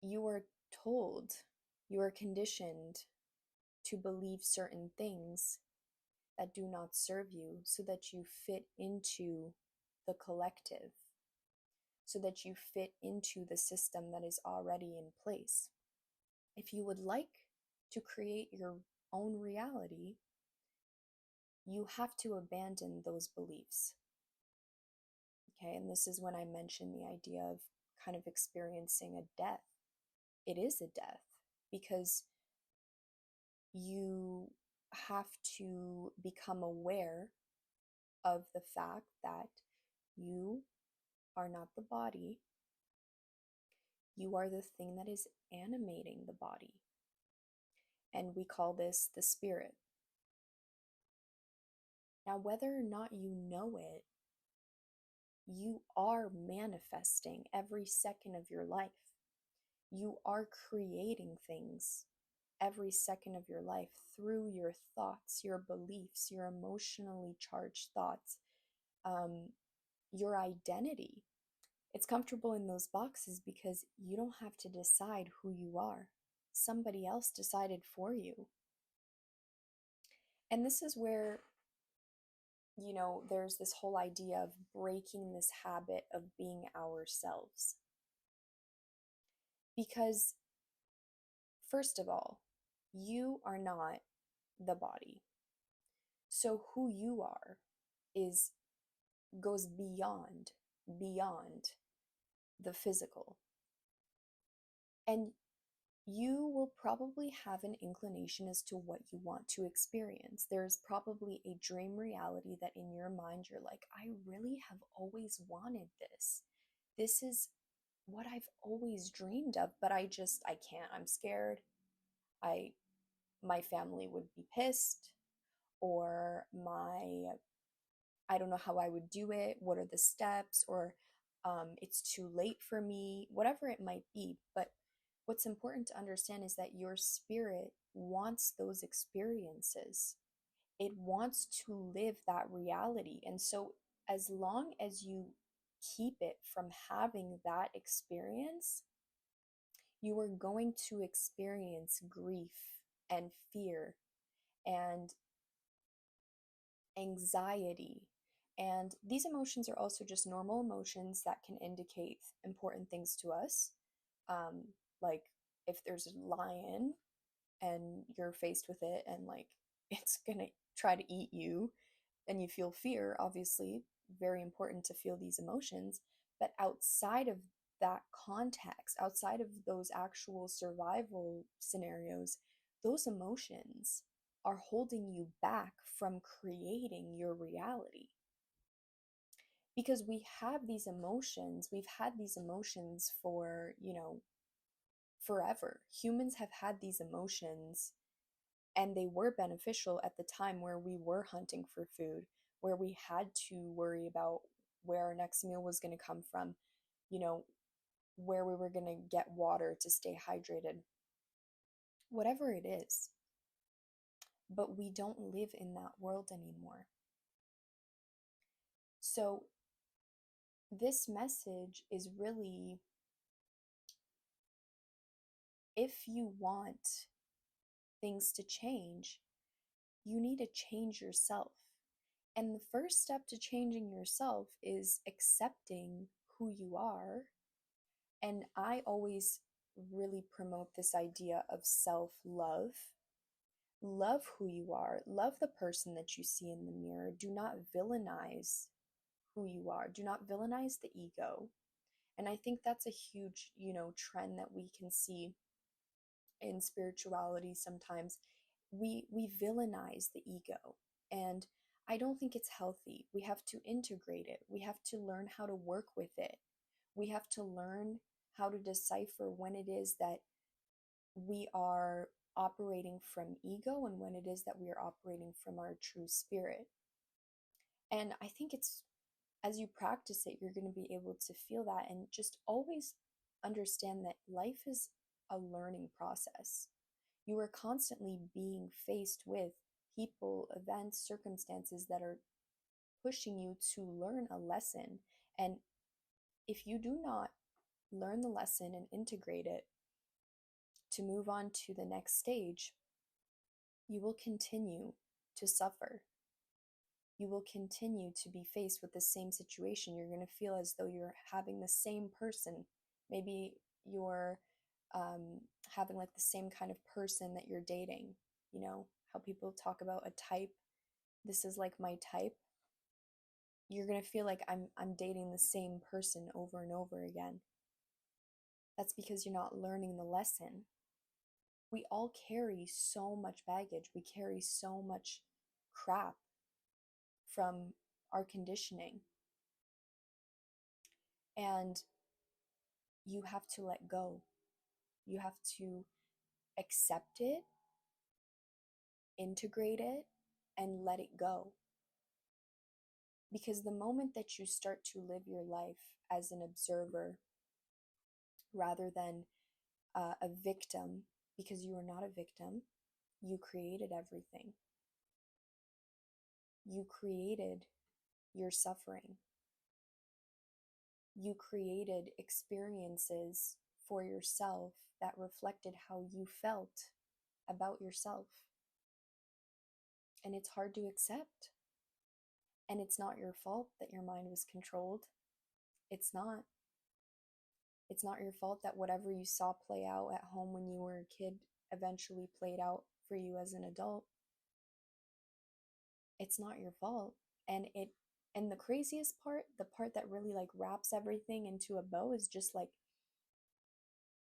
you are told, you are conditioned to believe certain things that do not serve you so that you fit into the collective, so that you fit into the system that is already in place. If you would like to create your own reality, you have to abandon those beliefs. Okay, and this is when I mentioned the idea of kind of experiencing a death. It is a death because you have to become aware of the fact that you are not the body, you are the thing that is animating the body. And we call this the spirit. Now, whether or not you know it, you are manifesting every second of your life. You are creating things every second of your life through your thoughts, your beliefs, your emotionally charged thoughts, your identity. It's comfortable in those boxes because you don't have to decide who you are. Somebody else decided for you. And this is where, there's this whole idea of breaking this habit of being ourselves. Because, first of all, you are not the body. So who you are is goes beyond the physical. And you will probably have an inclination as to what you want to experience. There's probably a dream reality that in your mind you're like, I really have always wanted this. This is what I've always dreamed of, but I can't. I'm scared. My family would be pissed, or I don't know how I would do it. What are the steps? Or it's too late for me, whatever it might be. But what's important to understand is that your spirit wants those experiences. It wants to live that reality. And so, as long as you keep it from having that experience, you are going to experience grief and fear and anxiety. And these emotions are also just normal emotions that can indicate important things to us. Um, like if there's a lion and you're faced with it and like it's gonna try to eat you and you feel fear, obviously, very important to feel these emotions. But outside of that context, outside of those actual survival scenarios, those emotions are holding you back from creating your reality. Because we've had these emotions for, forever. Humans have had these emotions and they were beneficial at the time where we were hunting for food, where we had to worry about where our next meal was going to come from, you know, where we were going to get water to stay hydrated, whatever it is. But we don't live in that world anymore. So, this message is really, if you want things to change, you need to change yourself. And the first step to changing yourself is accepting who you are. And I always really promote this idea of self-love. Love who you are. Love the person that you see in the mirror. Do not villainize who you are. Do not villainize the ego. And I think that's a huge, trend that we can see in spirituality sometimes. We villainize the ego, and I don't think it's healthy. We have to integrate it. We have to learn how to work with it. We have to learn how to decipher when it is that we are operating from ego and when it is that we are operating from our true spirit. And I think it's, as you practice it, you're going to be able to feel that, and just always understand that life is a learning process. You are constantly being faced with people, events, circumstances that are pushing you to learn a lesson. And if you do not learn the lesson and integrate it, to move on to the next stage, you will continue to suffer. You will continue to be faced with the same situation. You're going to feel as though you're having the same person. Maybe you're having like the same kind of person that you're dating. You know, how people talk about a type. This is like my type. You're going to feel like I'm dating the same person over and over again. That's because you're not learning the lesson. We all carry so much baggage. We carry so much crap from our conditioning. And you have to let go. You have to accept it, integrate it, and let it go. Because the moment that you start to live your life as an observer rather than a victim, because you are not a victim, you created everything. You created your suffering. You created experiences for yourself that reflected how you felt about yourself. And it's hard to accept. And it's not your fault that your mind was controlled. It's not. It's not your fault that whatever you saw play out at home when you were a kid eventually played out for you as an adult. It's not your fault. And the craziest part, the part that really like wraps everything into a bow, is just like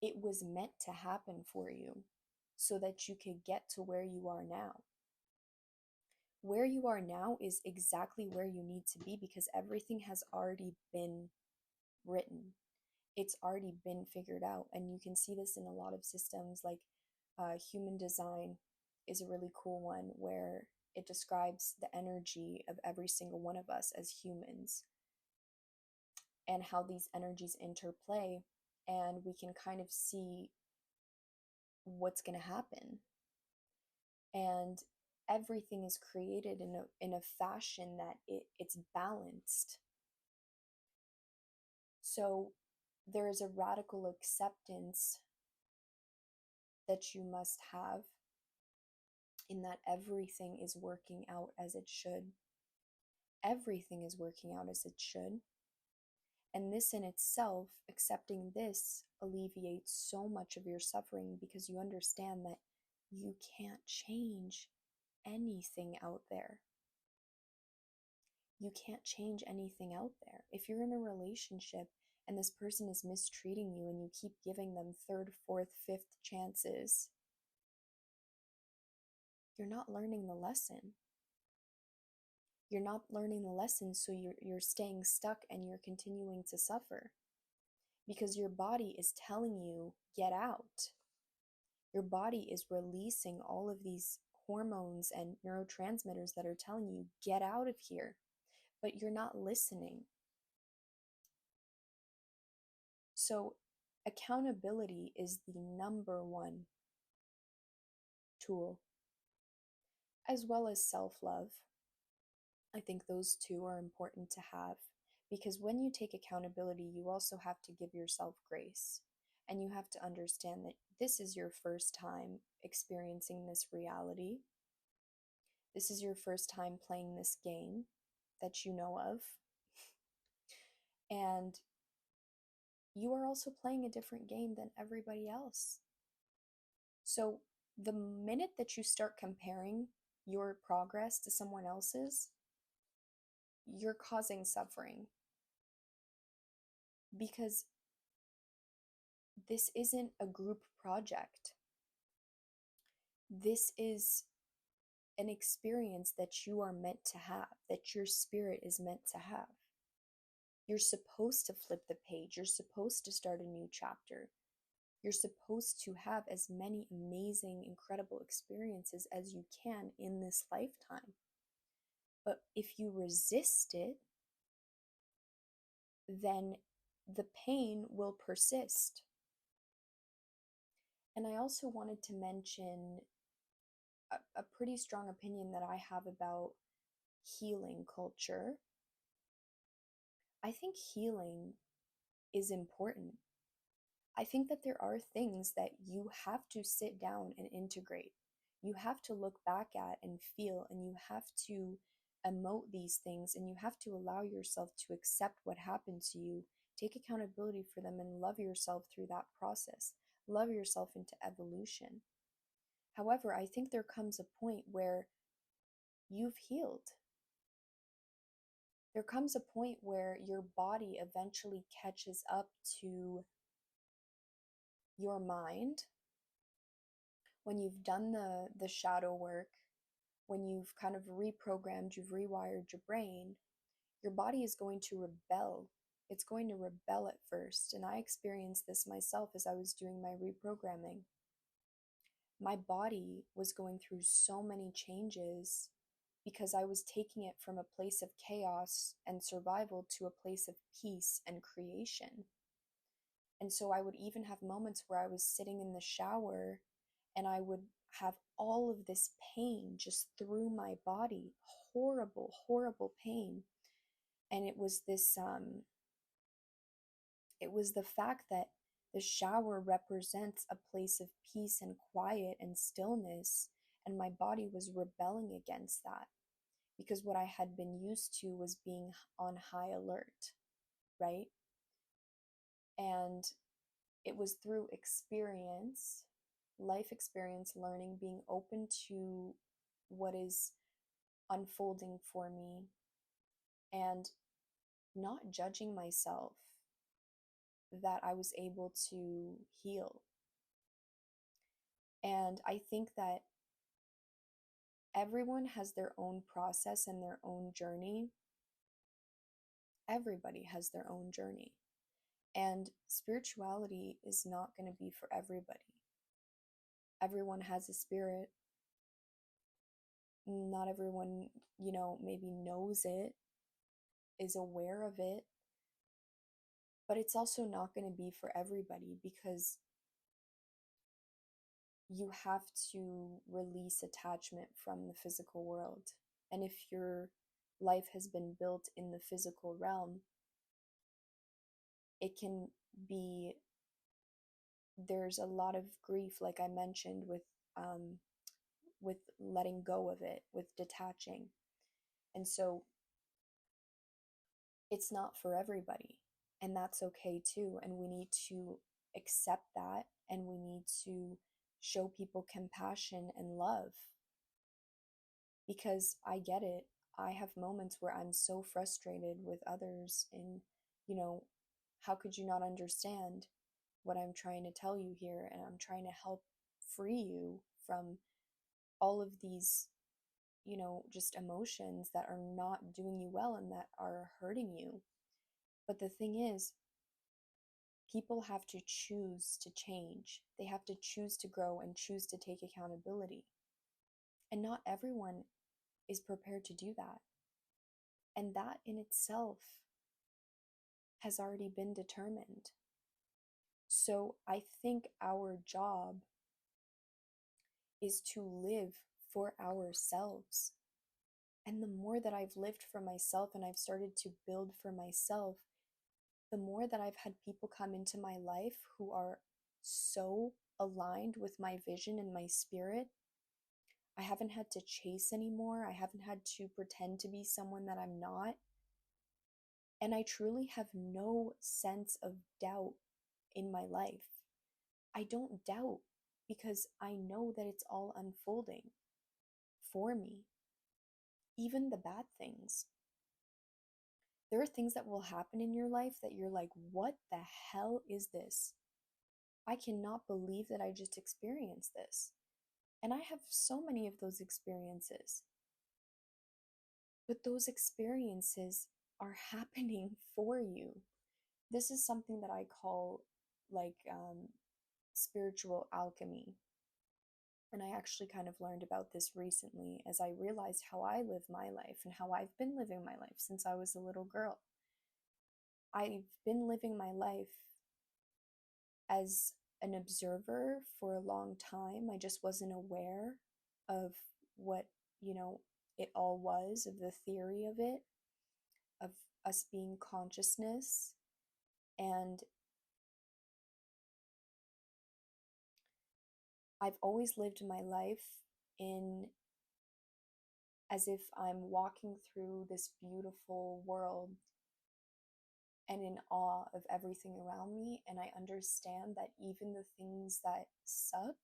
it was meant to happen for you so that you could get to where you are now. Where you are now is exactly where you need to be because everything has already been written. It's already been figured out. And you can see this in a lot of systems, like human design is a really cool one where it describes the energy of every single one of us as humans and how these energies interplay. And we can kind of see what's going to happen. And everything is created in a fashion that it's balanced. So there is a radical acceptance that you must have in that everything is working out as it should. Everything is working out as it should. And this in itself, accepting this, alleviates so much of your suffering because you understand that you can't change anything out there. You can't change anything out there. If you're in a relationship and this person is mistreating you and you keep giving them third, fourth, fifth chances, you're not learning the lesson. You're not learning the lesson, so you're staying stuck and you're continuing to suffer because your body is telling you, get out. Your body is releasing all of these hormones and neurotransmitters that are telling you, get out of here, but you're not listening. So accountability is the number one tool, as well as self-love. I think those two are important to have because when you take accountability, you also have to give yourself grace. And you have to understand that this is your first time experiencing this reality. This is your first time playing this game that you know of. And you are also playing a different game than everybody else. So the minute that you start comparing your progress to someone else's, you're causing suffering. Because this isn't a group project. This is an experience that you are meant to have, that your spirit is meant to have. You're supposed to flip the page. You're supposed to start a new chapter. You're supposed to have as many amazing, incredible experiences as you can in this lifetime. But if you resist it, then the pain will persist. And I also wanted to mention a pretty strong opinion that I have about healing culture. I think healing is important. I think that there are things that you have to sit down and integrate. You have to look back at and feel, and you have to emote these things, and you have to allow yourself to accept what happened to you, take accountability for them, and love yourself through that process. Love yourself into evolution. However, I think there comes a point where you've healed. There comes a point where your body eventually catches up to your mind when you've done the shadow work, when you've kind of reprogrammed, you've rewired your brain, your body is going to rebel. It's going to rebel at first. And I experienced this myself as I was doing my reprogramming. My body was going through so many changes because I was taking it from a place of chaos and survival to a place of peace and creation. And so I would even have moments where I was sitting in the shower and I would have all of this pain just through my body, horrible, horrible pain. And it was the fact that the shower represents a place of peace and quiet and stillness, and my body was rebelling against that because what I had been used to was being on high alert, right? And it was through experience, life experience, learning, being open to what is unfolding for me, and not judging myself, that I was able to heal. And I think that everyone has their own process and their own journey. Everybody has their own journey. And spirituality is not going to be for everybody. Everyone has a spirit. Not everyone, maybe knows it, is aware of it, but it's also not going to be for everybody because you have to release attachment from the physical world. And if your life has been built in the physical realm, it can be, there's a lot of grief, like I mentioned, with letting go of it, with detaching. And so it's not for everybody, and that's okay too. And we need to accept that, and we need to show people compassion and love, because I get it. I have moments where I'm so frustrated with others, and how could you not understand what I'm trying to tell you here? And I'm trying to help free you from all of these, just emotions that are not doing you well and that are hurting you. But the thing is, people have to choose to change. They have to choose to grow and choose to take accountability. And not everyone is prepared to do that. And that in itself has already been determined. So I think our job is to live for ourselves. And the more that I've lived for myself and I've started to build for myself, the more that I've had people come into my life who are so aligned with my vision and my spirit. I haven't had to chase anymore. I haven't had to pretend to be someone that I'm not. And I truly have no sense of doubt in my life. I don't doubt because I know that it's all unfolding for me. Even the bad things. There are things that will happen in your life that you're like, what the hell is this? I cannot believe that I just experienced this. And I have so many of those experiences. But those experiences are happening for you. This is something that I call like spiritual alchemy. And I actually kind of learned about this recently as I realized how I live my life and how I've been living my life since I was a little girl. I've been living my life as an observer for a long time. I just wasn't aware of what, it all was, of the theory of it, of us being consciousness. And I've always lived my life in as if I'm walking through this beautiful world and in awe of everything around me. And I understand that even the things that suck,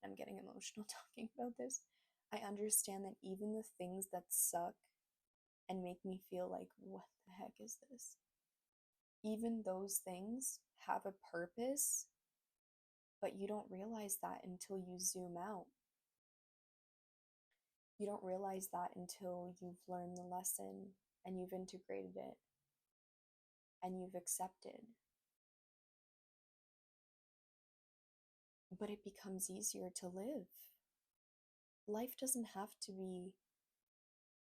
I'm getting emotional talking about this. I understand that even the things that suck and make me feel like, what the heck is this? Even those things have a purpose, but you don't realize that until you zoom out. You don't realize that until you've learned the lesson and you've integrated it and you've accepted. But it becomes easier to live. Life doesn't have to be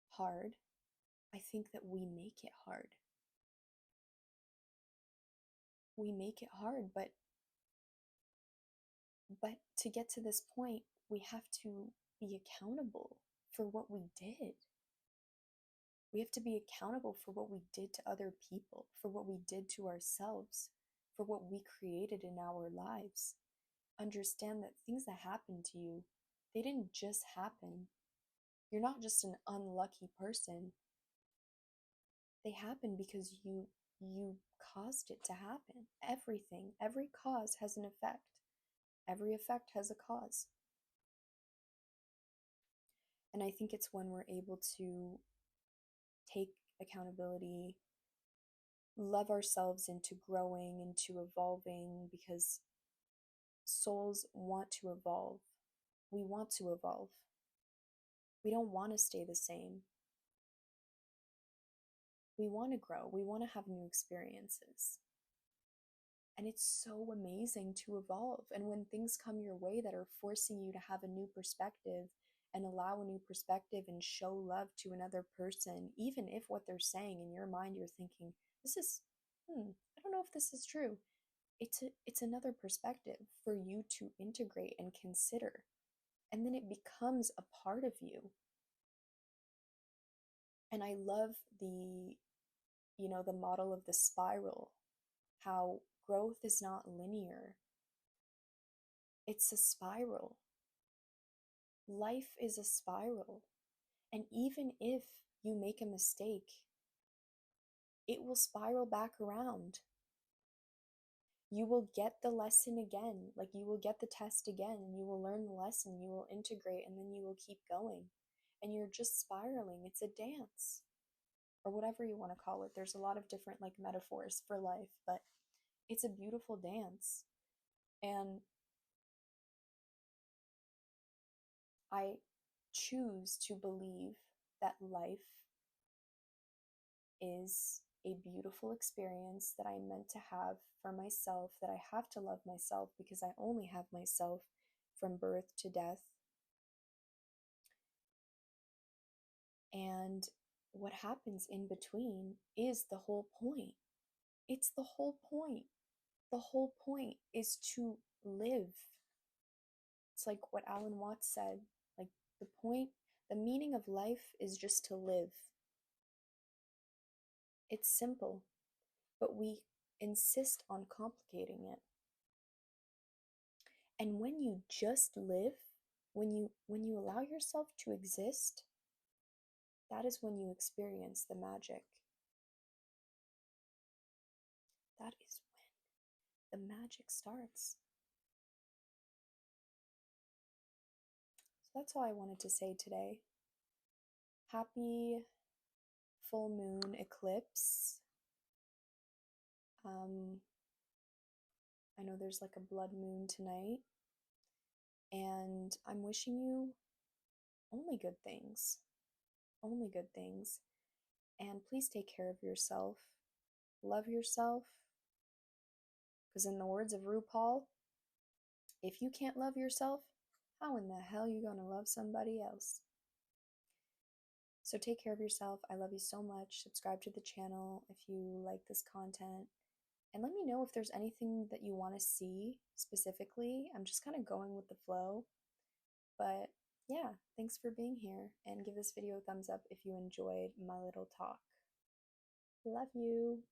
hard. I think that we make it hard. We make it hard, but to get to this point, we have to be accountable for what we did. We have to be accountable for what we did to other people, for what we did to ourselves, for what we created in our lives. Understand that things that happen to you, they didn't just happen. You're not just an unlucky person. They happen because you caused it to happen. Everything, every cause has an effect. Every effect has a cause. And I think it's when we're able to take accountability, love ourselves into growing, into evolving, because souls want to evolve. We want to evolve. We don't want to stay the same. We want to grow. We want to have new experiences. And it's so amazing to evolve. And when things come your way that are forcing you to have a new perspective and allow a new perspective and show love to another person, even if what they're saying in your mind, you're thinking, this is, I don't know if this is true. It's another perspective for you to integrate and consider. And then it becomes a part of you. And I love the model of the spiral, how growth is not linear. It's a spiral. Life is a spiral. And even if you make a mistake, it will spiral back around. You will get the lesson again, like you will get the test again, and you will learn the lesson, you will integrate, and then you will keep going. And you're just spiraling. It's a dance, or whatever you want to call it. There's a lot of different like metaphors for life, but it's a beautiful dance. And I choose to believe that life is a beautiful experience that I'm meant to have for myself, that I have to love myself because I only have myself from birth to death. And what happens in between is the whole point. It's the whole point. The whole point is to live. It's like what Alan Watts said, like the meaning of life is just to live. It's simple, but we insist on complicating it. And when you just live, when you allow yourself to exist, that is when you experience the magic. That is when the magic starts. So that's all I wanted to say today. Happy full moon eclipse. I know there's like a blood moon tonight, and I'm wishing you only good things. Only good things. And please take care of yourself. Love yourself. Because in the words of RuPaul, if you can't love yourself, how in the hell are you gonna love somebody else? So take care of yourself. I love you so much. Subscribe to the channel if you like this content. And let me know if there's anything that you want to see specifically. I'm just kind of going with the flow. But yeah, thanks for being here. And give this video a thumbs up if you enjoyed my little talk. Love you.